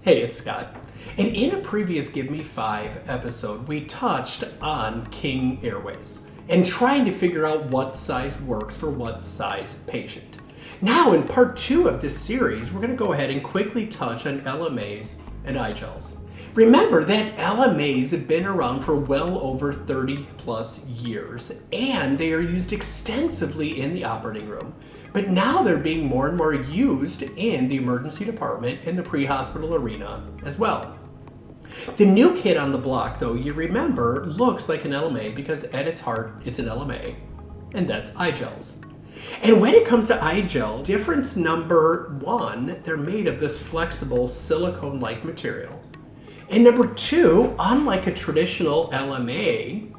Hey, it's Scott. And in a previous Give Me 5 episode, we touched on King Airways and trying to figure out what size works for what size patient. Now, in part 2 of this series, we're going to go ahead and quickly touch on LMAs and iGels. Remember that LMAs have been around for well over 30 plus years, and they are used extensively in the operating room. But now they're being more and more used in the emergency department and the pre-hospital arena as well. The new kid on the block, though, you remember, looks like an LMA because at its heart, it's an LMA, and that's iGels. And when it comes to iGel, difference number 1, they're made of this flexible silicone-like material. And number 2, unlike a traditional LMA,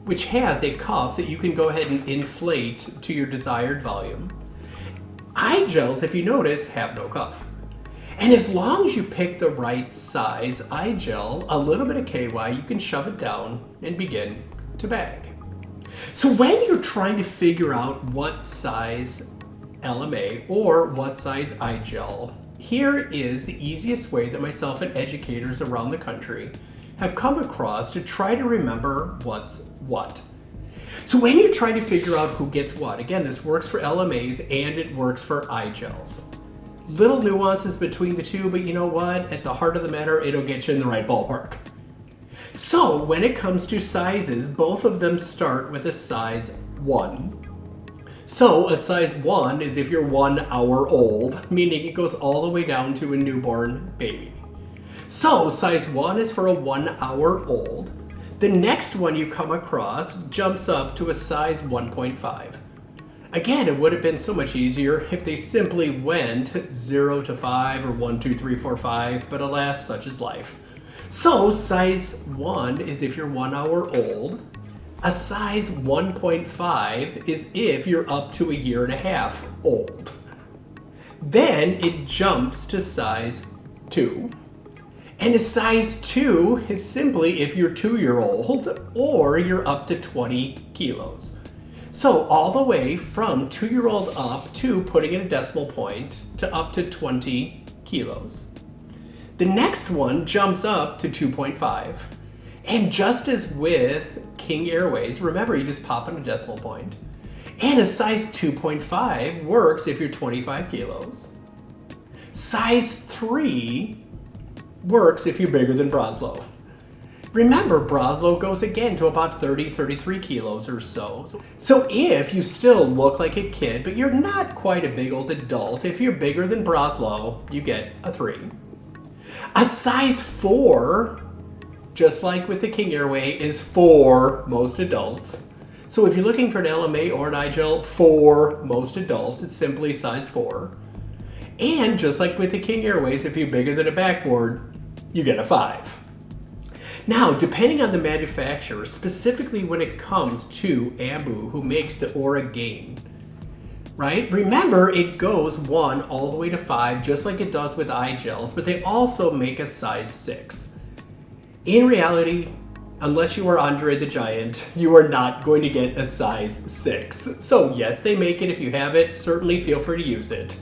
which has a cuff that you can go ahead and inflate to your desired volume, iGels, if you notice, have no cuff. And as long as you pick the right size iGel, a little bit of KY, you can shove it down and begin to bag. So when you're trying to figure out what size LMA or what size iGel, here is the easiest way that myself and educators around the country have come across to try to remember what's what. So when you're trying to figure out who gets what, again, this works for LMAs and it works for iGels. Little nuances between the two, but you know what? At the heart of the matter, it'll get you in the right ballpark. So when it comes to sizes, both of them start with a size 1. So a size 1 is if you're 1 hour old, meaning it goes all the way down to a newborn baby. So size 1 is for a 1 hour old. The next one you come across jumps up to a size 1.5. Again, it would have been so much easier if they simply went 0 to 5 or 1, 2, 3, 4, 5, but alas, such is life. So size 1 is if you're 1 hour old. A size 1.5 is if you're up to a year and a half old. Then it jumps to size 2. And a size 2 is simply if you're 2-year-old or you're up to 20 kilos. So all the way from 2-year-old up to putting in a decimal point to up to 20 kilos. The next one jumps up to 2.5. And just as with King Airways, remember you just pop in a decimal point. And a size 2.5 works if you're 25 kilos. Size 3 works if you're bigger than Broslow. Remember, Broslow goes again to about 30, 33 kilos or so. So if you still look like a kid, but you're not quite a big old adult, if you're bigger than Broslow, you get a 3. A size 4, just like with the King Airway, is for most adults. So if you're looking for an LMA or an iGel for most adults, it's simply size 4. And just like with the King Airways, if you're bigger than a backboard, you get a 5. Now, depending on the manufacturer, specifically when it comes to Ambu, who makes the Aura Gain, right? Remember, it goes 1 all the way to 5, just like it does with iGels, but they also make a size 6. In reality, unless you are Andre the Giant, you are not going to get a size 6. So yes, they make it. If you have it, certainly feel free to use it.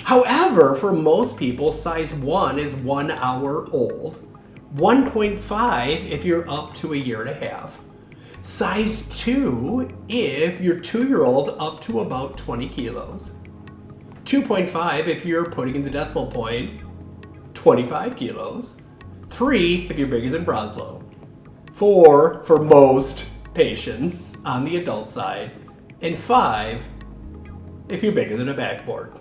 However, for most people, size 1 is 1 hour old. 1.5 if you're up to a year and a half. Size 2 if you're 2-year-old up to about 20 kilos. 2.5 if you're putting in the decimal point, 25 kilos. 3 if you're bigger than Broslow. 4 for most patients on the adult side. And 5 if you're bigger than a backboard.